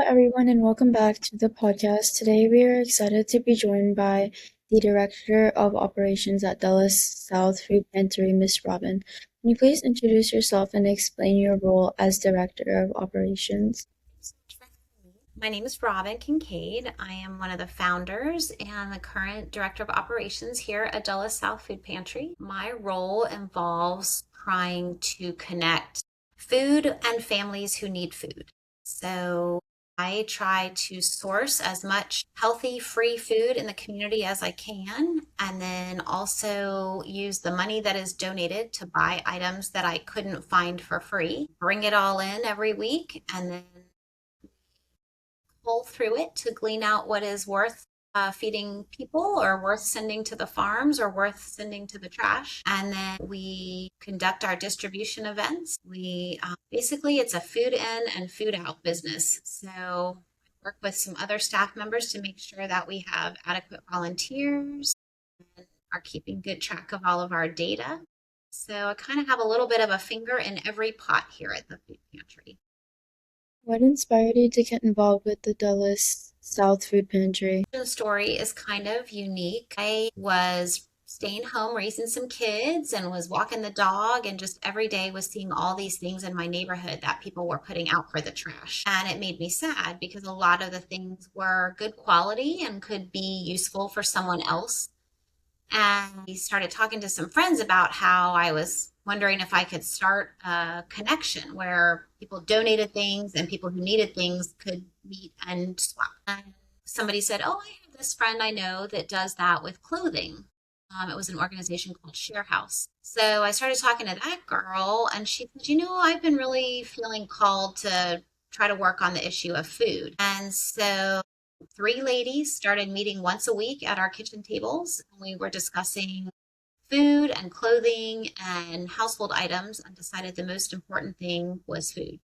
everyone, and welcome back to the podcast. Today, we are excited to be joined by the Director of Operations at Dulles South Food Pantry, Miss Robin. Can you please introduce yourself and explain your role as Director of Operations? My name is Robin Kincaid. I am one of the founders and the current director of operations here at Dulles South Food Pantry. My role involves trying to connect food and families who need food. So I try to source as much healthy, free food in the community as I can, and then also use the money that is donated to buy items that I couldn't find for free, bring it all in every week, and then pull through it to glean out what is worth feeding people or worth sending to the farms or worth sending to the trash. And then we conduct our distribution events. We basically, it's a food in and food out business. So I work with some other staff members to make sure that we have adequate volunteers and are keeping good track of all of our data. So I kind of have a little bit of a finger in every pot here at the food pantry. What inspired you to get involved with the Dulles South Food Pantry? The story is kind of unique. I was staying home raising some kids and was walking the dog, and just every day was seeing all these things in my neighborhood that people were putting out for the trash. And it made me sad because a lot of the things were good quality and could be useful for someone else. And we started talking to some friends about how I was wondering if I could start a connection where people donated things and people who needed things could meet and swap. And somebody said, "Oh, I have this friend I know that does that with clothing." It was an organization called Share House. So I started talking to that girl, and she said, I've been really feeling called to try to work on the issue of food. And so three ladies started meeting once a week at our kitchen tables. We were discussing food and clothing and household items and decided the most important thing was food.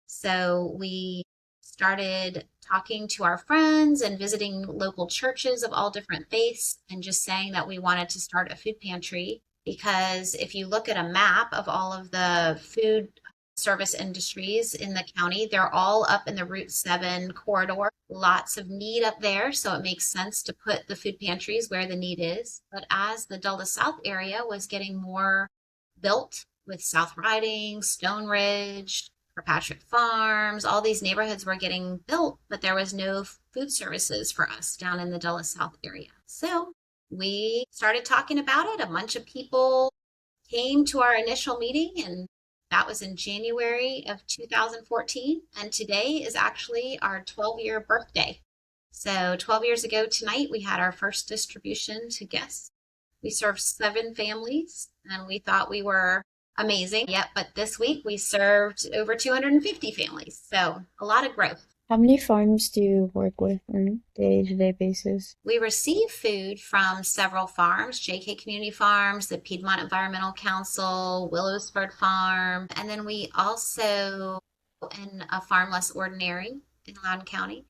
So we started talking to our friends and visiting local churches of all different faiths and just saying that we wanted to start a food pantry because if you look at a map of all of the food service industries in the county, they're all up in the Route 7 corridor. Lots of need up there, so it makes sense to put the food pantries where the need is. But as the Dulles South area was getting more built with South Riding, Stone Ridge, Kirkpatrick Farms, all these neighborhoods were getting built, but there was no food services for us down in the Dulles South area. So we started talking about it. A bunch of people came to our initial meeting, and that was in January of 2014. And today is actually our 12-year birthday. So 12 years ago tonight, we had our first distribution to guests. We served 7 families, and we thought we were amazing. Yep, but this week we served over 250 families. So a lot of growth. How many farms do you work with on a day-to-day basis? We receive food from several farms, JK Community Farms, the Piedmont Environmental Council, Willowsford Farm, and then we also in a Farm Less Ordinary in Loudoun County.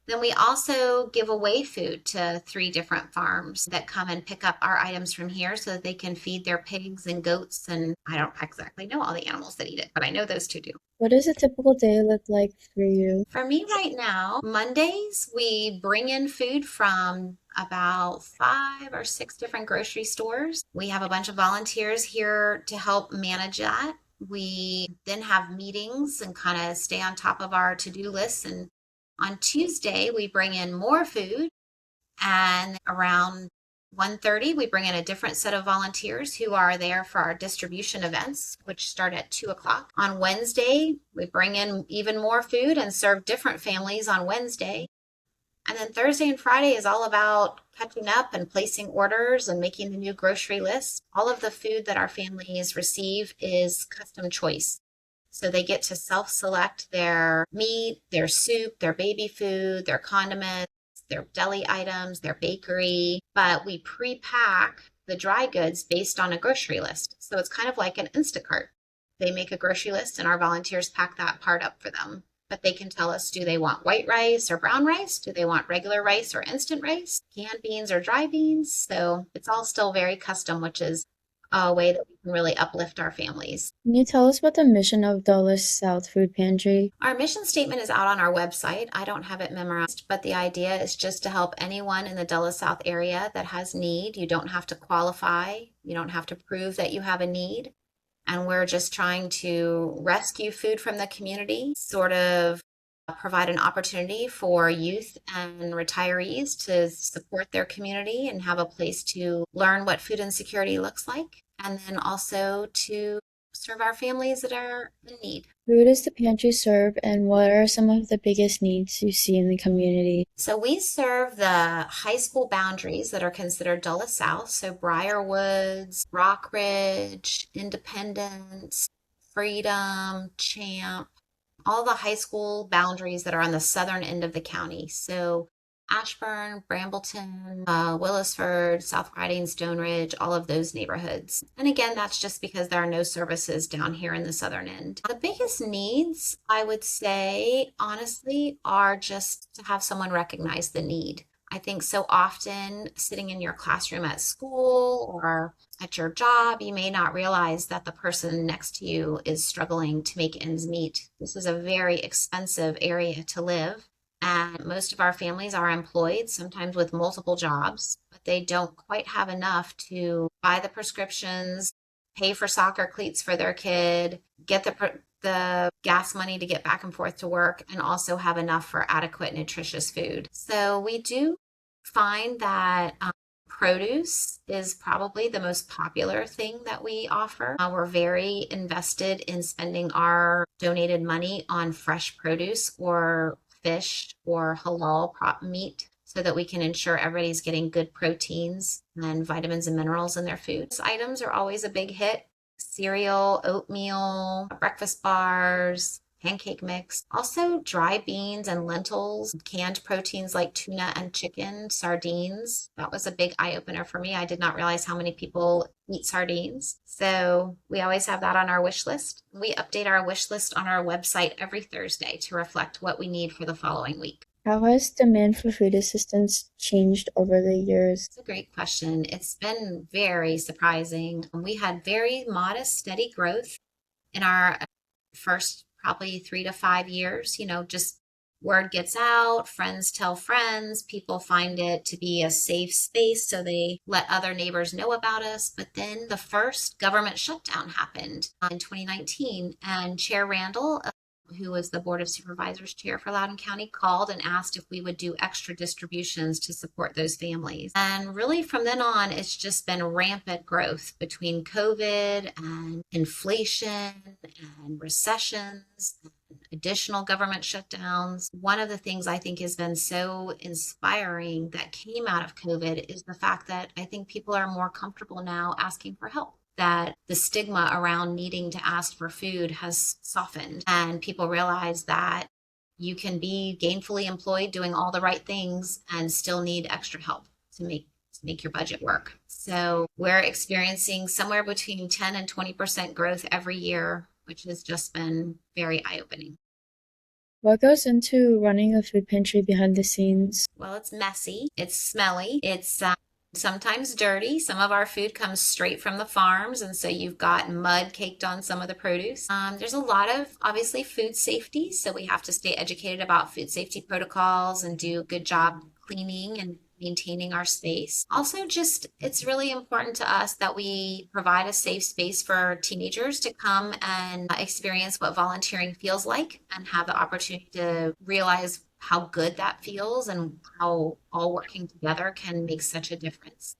Then we also give away food to 3 different farms that come and pick up our items from here so that they can feed their pigs and goats. And I don't exactly know all the animals that eat it, but I know those 2 do. What does a typical day look like for you? For me right now, Mondays, we bring in food from about 5 or 6 different grocery stores. We have a bunch of volunteers here to help manage that. We then have meetings and kind of stay on top of our to-do lists. And on Tuesday, we bring in more food, and around 1:30, we bring in a different set of volunteers who are there for our distribution events, which start at 2 o'clock. On Wednesday, we bring in even more food and serve different families on Wednesday. And then Thursday and Friday is all about catching up and placing orders and making the new grocery list. All of the food that our families receive is custom choice. So they get to self-select their meat, their soup, their baby food, their condiments, their deli items, their bakery, but we pre-pack the dry goods based on a grocery list. So it's kind of like an Instacart. They make a grocery list and our volunteers pack that part up for them. But they can tell us, do they want white rice or brown rice? Do they want regular rice or instant rice? Canned beans or dry beans? So it's all still very custom, which is a way that we can really uplift our families. Can you tell us about the mission of Dulles South Food Pantry? Our mission statement is out on our website. I don't have it memorized, but the idea is just to help anyone in the Dulles South area that has need. You don't have to qualify, you don't have to prove that you have a need. And we're just trying to rescue food from the community, sort of provide an opportunity for youth and retirees to support their community and have a place to learn what food insecurity looks like, and then also to serve our families that are in need. Who does the pantry serve, and what are some of the biggest needs you see in the community? So we serve the high school boundaries that are considered Dulles South. So Briarwoods, Rockridge, Independence, Freedom, Champ, all the high school boundaries that are on the southern end of the county. So Ashburn, Brambleton, Willisford, South Riding, Stone Ridge, all of those neighborhoods. And again, that's just because there are no services down here in the southern end. The biggest needs, I would say, honestly, are just to have someone recognize the need. I think so often sitting in your classroom at school or at your job, you may not realize that the person next to you is struggling to make ends meet. This is a very expensive area to live. And most of our families are employed, sometimes with multiple jobs, but they don't quite have enough to buy the prescriptions, pay for soccer cleats for their kid, get the gas money to get back and forth to work, and also have enough for adequate nutritious food. So we do find that produce is probably the most popular thing that we offer. We're very invested in spending our donated money on fresh produce or fish or halal prop meat so that we can ensure everybody's getting good proteins and vitamins and minerals in their food. These items are always a big hit. Cereal, oatmeal, breakfast bars, pancake mix. Also dry beans and lentils, canned proteins like tuna and chicken, sardines. That was a big eye opener for me. I did not realize how many people eat sardines. So we always have that on our wish list. We update our wish list on our website every Thursday to reflect what we need for the following week. How has demand for food assistance changed over the years? It's a great question. It's been very surprising. We had very modest, steady growth in our first probably 3 to 5 years. Just word gets out, friends tell friends, people find it to be a safe space, so they let other neighbors know about us. But then the first government shutdown happened in 2019, and Chair Randall, who was the Board of Supervisors chair for Loudoun County, called and asked if we would do extra distributions to support those families. And really, from then on, it's just been rampant growth between COVID and inflation and recessions, additional government shutdowns. One of the things I think has been so inspiring that came out of COVID is the fact that I think people are more comfortable now asking for help, that the stigma around needing to ask for food has softened, and people realize that you can be gainfully employed doing all the right things and still need extra help to make your budget work. So we're experiencing somewhere between 10 and 20% growth every year, which has just been very eye-opening. What goes into running a food pantry behind the scenes? Well, it's messy, it's smelly, it's sometimes dirty. Some of our food comes straight from the farms, and so you've got mud caked on some of the produce. There's a lot of obviously food safety, so we have to stay educated about food safety protocols and do a good job cleaning and maintaining our space. Also, just it's really important to us that we provide a safe space for teenagers to come and experience what volunteering feels like and have the opportunity to realize how good that feels and how all working together can make such a difference.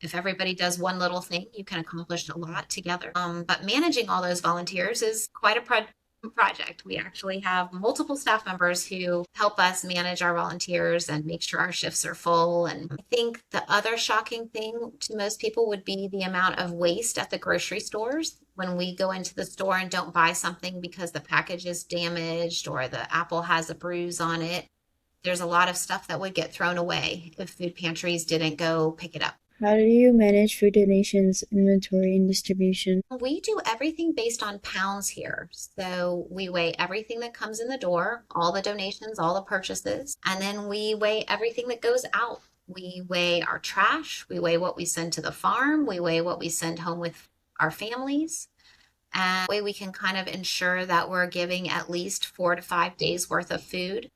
If everybody does one little thing, you can accomplish a lot together. But managing all those volunteers is quite a project. We actually have multiple staff members who help us manage our volunteers and make sure our shifts are full. And I think the other shocking thing to most people would be the amount of waste at the grocery stores. When we go into the store and don't buy something because the package is damaged or the apple has a bruise on it, there's a lot of stuff that would get thrown away if food pantries didn't go pick it up. How do you manage food donations, inventory, and distribution? We do everything based on pounds here. So we weigh everything that comes in the door, all the donations, all the purchases, and then we weigh everything that goes out. We weigh our trash, we weigh what we send to the farm, we weigh what we send home with our families. And that way we can kind of ensure that we're giving at least 4 to 5 days worth of food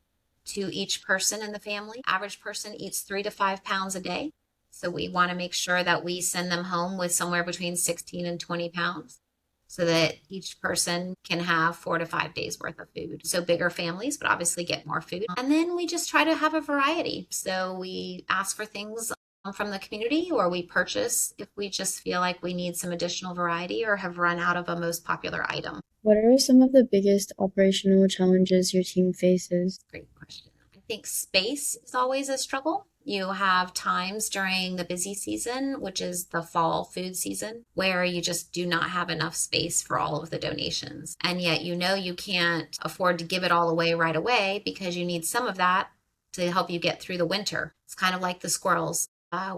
to each person in the family. Average person eats 3 to 5 pounds a day. So we want to make sure that we send them home with somewhere between 16 and 20 pounds so that each person can have 4 to 5 days worth of food. So bigger families would obviously get more food. And then we just try to have a variety. So we ask for things from the community, or we purchase if we just feel like we need some additional variety or have run out of a most popular item. What are some of the biggest operational challenges your team faces? Great question. I think space is always a struggle. You have times during the busy season, which is the fall food season, where you just do not have enough space for all of the donations. And yet, you can't afford to give it all away because you need some of that to help you get through the winter. It's kind of like the squirrels.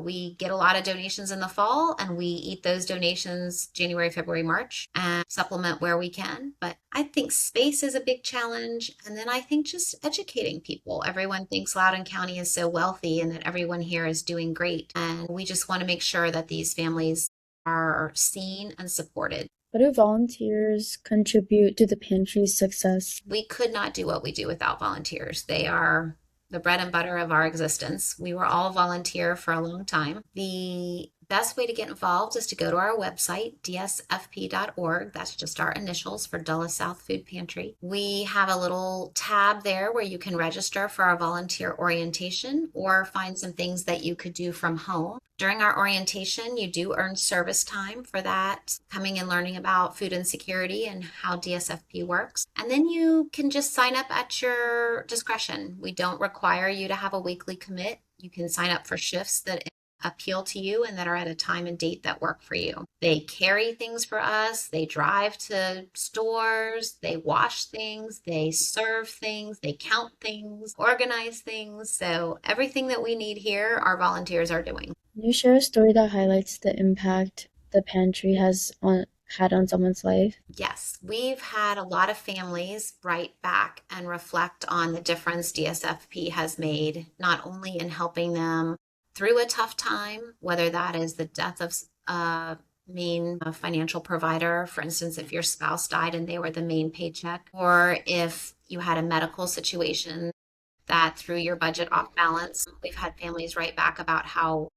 We get a lot of donations in the fall, and we eat those donations January, February, March, and supplement where we can. But I think space is a big challenge. And then I think just educating people. Everyone thinks Loudoun County is so wealthy and that everyone here is doing great. And we just want to make sure that these families are seen and supported. How do volunteers contribute to the pantry's success? We could not do what we do without volunteers. They are the bread and butter of our existence. We were all volunteer for a long time. The best way to get involved is to go to our website, dsfp.org. That's just our initials for Dulles South Food Pantry. We have a little tab there where you can register for our volunteer orientation or find some things that you could do from home. During our orientation, you do earn service time for that, coming and learning about food insecurity and how DSFP works. And then you can just sign up at your discretion. We don't require you to have a weekly commit. You can sign up for shifts that appeal to you and that are at a time and date that work for you. They carry things for us, they drive to stores, they wash things, they serve things, they count things, organize things. So everything that we need here, our volunteers are doing. Can you share a story that highlights the impact the pantry had on someone's life? Yes, we've had a lot of families write back and reflect on the difference DSFP has made, not only in helping them through a tough time, whether that is the death of a main financial provider, for instance, if your spouse died and they were the main paycheck, or if you had a medical situation that threw your budget off balance. We've had families write back about how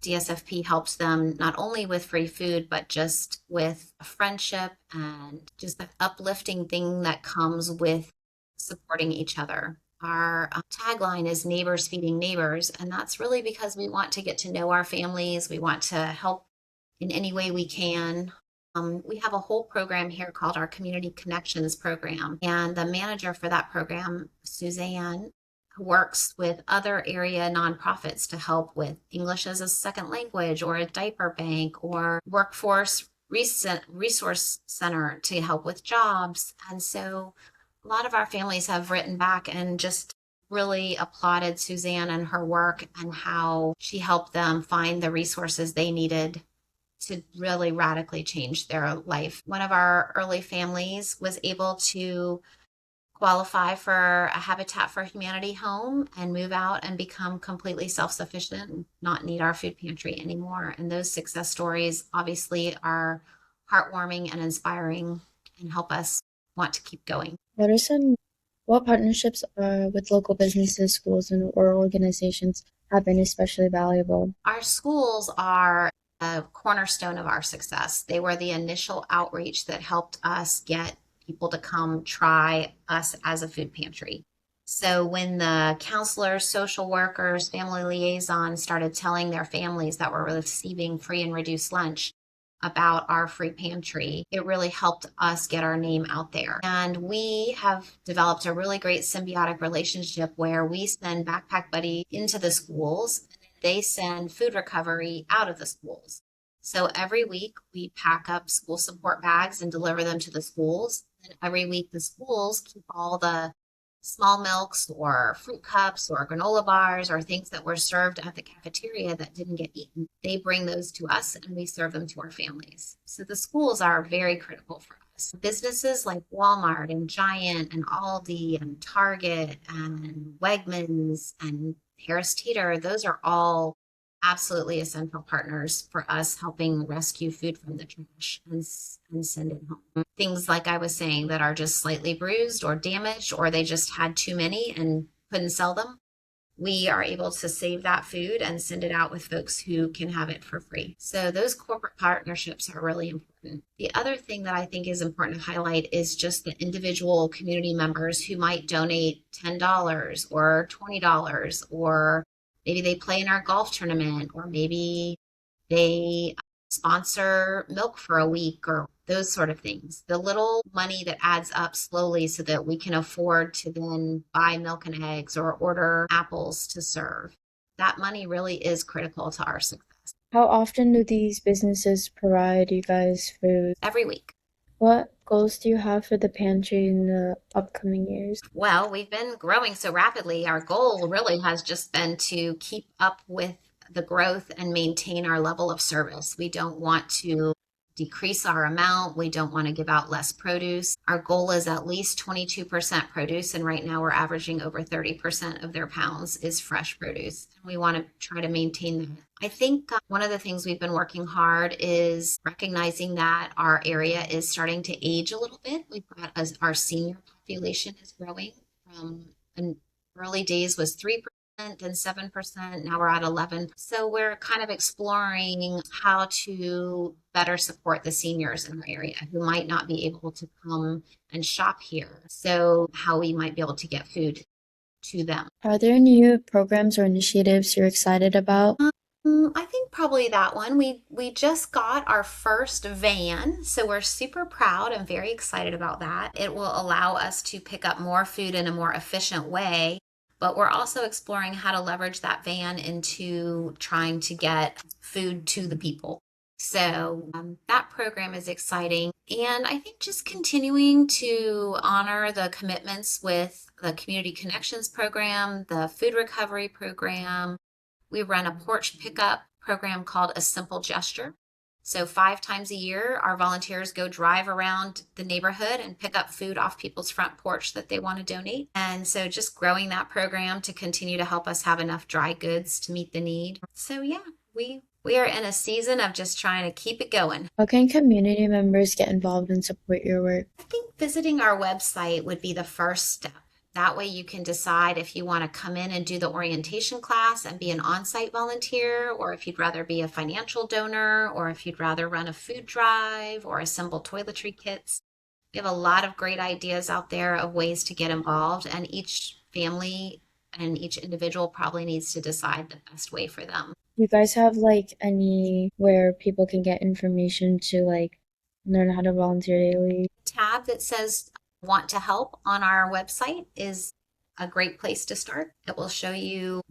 DSFP helps them not only with free food, but just with a friendship and just the uplifting thing that comes with supporting each other. Our tagline is neighbors feeding neighbors, and that's really because we want to get to know our families. We want to help in any way we can. We have a whole program here called our Community Connections program, and the manager for that program, Suzanne, works with other area nonprofits to help with English as a second language or a diaper bank or workforce resource center to help with jobs. And so a lot of our families have written back and just really applauded Suzanne and her work and how she helped them find the resources they needed to really radically change their life. One of our early families was able to qualify for a Habitat for Humanity home and move out and become completely self-sufficient and not need our food pantry anymore. And those success stories obviously are heartwarming and inspiring and help us want to keep going. What partnerships with local businesses, schools, or organizations have been especially valuable? Our schools are a cornerstone of our success. They were the initial outreach that helped us get people to come try us as a food pantry. So when the counselors, social workers, family liaisons started telling their families that were receiving free and reduced lunch about our free pantry, it really helped us get our name out there. And we have developed a really great symbiotic relationship where we send Backpack Buddy into the schools, and they send food recovery out of the schools. So every week we pack up school support bags and deliver them to the schools. And every week the schools keep all the small milks or fruit cups or granola bars or things that were served at the cafeteria that didn't get eaten. They bring those to us and we serve them to our families. So the schools are very critical for us. Businesses like Walmart and Giant and Aldi and Target and Wegmans and Harris Teeter, those are all absolutely essential partners for us helping rescue food from the trash and send it home. Things like I was saying that are just slightly bruised or damaged, or they just had too many and couldn't sell them. We are able to save that food and send it out with folks who can have it for free. So those corporate partnerships are really important. The other thing that I think is important to highlight is just the individual community members who might donate $10 or $20, or maybe they play in our golf tournament, or maybe they sponsor milk for a week or those sort of things. The little money that adds up slowly so that we can afford to then buy milk and eggs or order apples to serve. That money really is critical to our success. How often do these businesses provide you guys food? Every week. What goals do you have for the pantry in the upcoming years? Well, we've been growing so rapidly. Our goal really has just been to keep up with the growth and maintain our level of service. We don't want to decrease our amount. We don't want to give out less produce. Our goal is at least 22% produce, and right now we're averaging over 30% of their pounds is fresh produce. And we want to try to maintain that. I think one of the things we've been working hard is recognizing that our area is starting to age a little bit. We've got as our senior population is growing from an early days was 3%, then 7%, now we're at 11. So we're kind of exploring how to better support the seniors in our area who might not be able to come and shop here. So how we might be able to get food to them. Are there new programs or initiatives you're excited about? I think probably that one. We just got our first van, so we're super proud and very excited about that. It will allow us to pick up more food in a more efficient way, but we're also exploring how to leverage that van into trying to get food to the people. So that program is exciting. And I think just continuing to honor the commitments with the Community Connections program, the food recovery program. We run a porch pickup program called A Simple Gesture. So 5 times a year, our volunteers go drive around the neighborhood and pick up food off people's front porch that they want to donate. And so just growing that program to continue to help us have enough dry goods to meet the need. So yeah, we are in a season of just trying to keep it going. How can community members get involved and support your work? I think visiting our website would be the first step. That way you can decide if you want to come in and do the orientation class and be an on-site volunteer, or if you'd rather be a financial donor, or if you'd rather run a food drive or assemble toiletry kits. We have a lot of great ideas out there of ways to get involved, and each family and each individual probably needs to decide the best way for them. You guys have like any where people can get information to like learn how to volunteer daily? Tab that says want to help on our website is a great place to start. It will show you,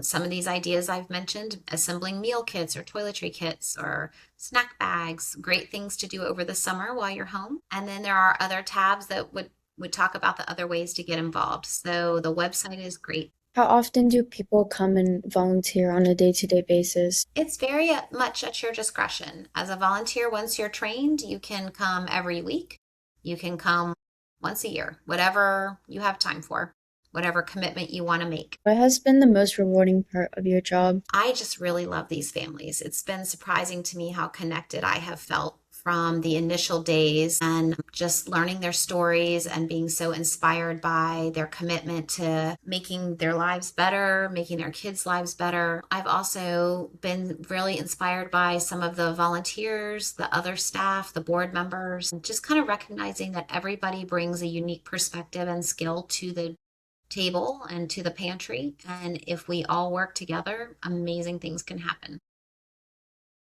some of these ideas I've mentioned, assembling meal kits or toiletry kits or snack bags, great things to do over the summer while you're home. And then there are other tabs that would talk about the other ways to get involved. So the website is great. How often do people come and volunteer on a day-to-day basis? It's very much at your discretion. As a volunteer, once you're trained, you can come every week. You can come once a year, whatever you have time for, whatever commitment you want to make. What has been the most rewarding part of your job? I just really love these families. It's been surprising to me how connected I have felt from the initial days, and just learning their stories and being so inspired by their commitment to making their lives better, making their kids' lives better. I've also been really inspired by some of the volunteers, the other staff, the board members, and just kind of recognizing that everybody brings a unique perspective and skill to the table and to the pantry. And if we all work together, amazing things can happen.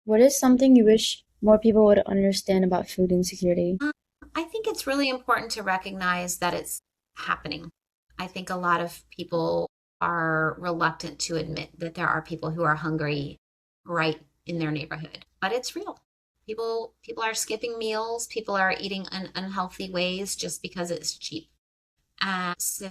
What is something you wish more people would understand about food insecurity? I think it's really important to recognize that it's happening. I think a lot of people are reluctant to admit that there are people who are hungry right in their neighborhood, but it's real. People are skipping meals. People are eating in unhealthy ways just because it's cheap. And so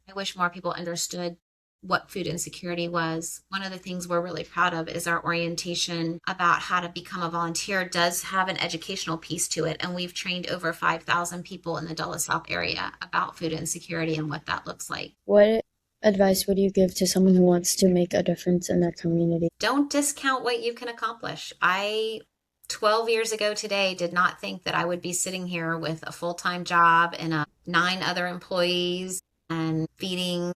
I wish more people understood what food insecurity was. One of the things we're really proud of is our orientation about how to become a volunteer does have an educational piece to it. And we've trained over 5,000 people in the Dulles South area about food insecurity and what that looks like. What advice would you give to someone who wants to make a difference in their community? Don't discount what you can accomplish. I 12 years ago today did not think that I would be sitting here with a full-time job and nine other employees and feeding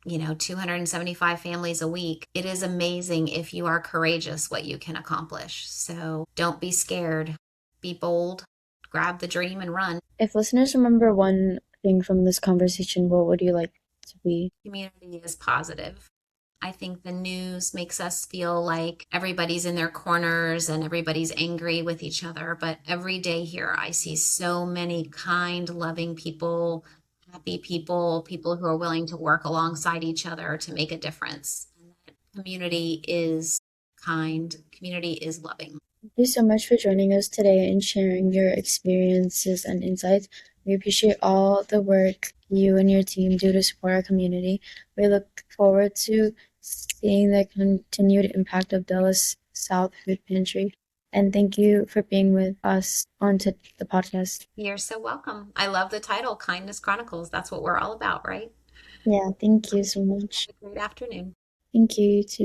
275 families a week. It is amazing if you are courageous what you can accomplish. So don't be scared, be bold, grab the dream and run. If listeners remember one thing from this conversation, what would you like to be? Community is positive. I think the news makes us feel like everybody's in their corners and everybody's angry with each other. But every day here, I see so many kind, loving people, happy people, people who are willing to work alongside each other to make a difference. Community is kind, community is loving. Thank you so much for joining us today and sharing your experiences and insights. We appreciate all the work you and your team do to support our community. We look forward to seeing the continued impact of Dulles South Food Pantry. And thank you for being with us on to the podcast. You're so welcome. I love the title, Kindness Chronicles. That's what we're all about, right? Yeah, thank you so much. Have a great afternoon. Thank you, you too.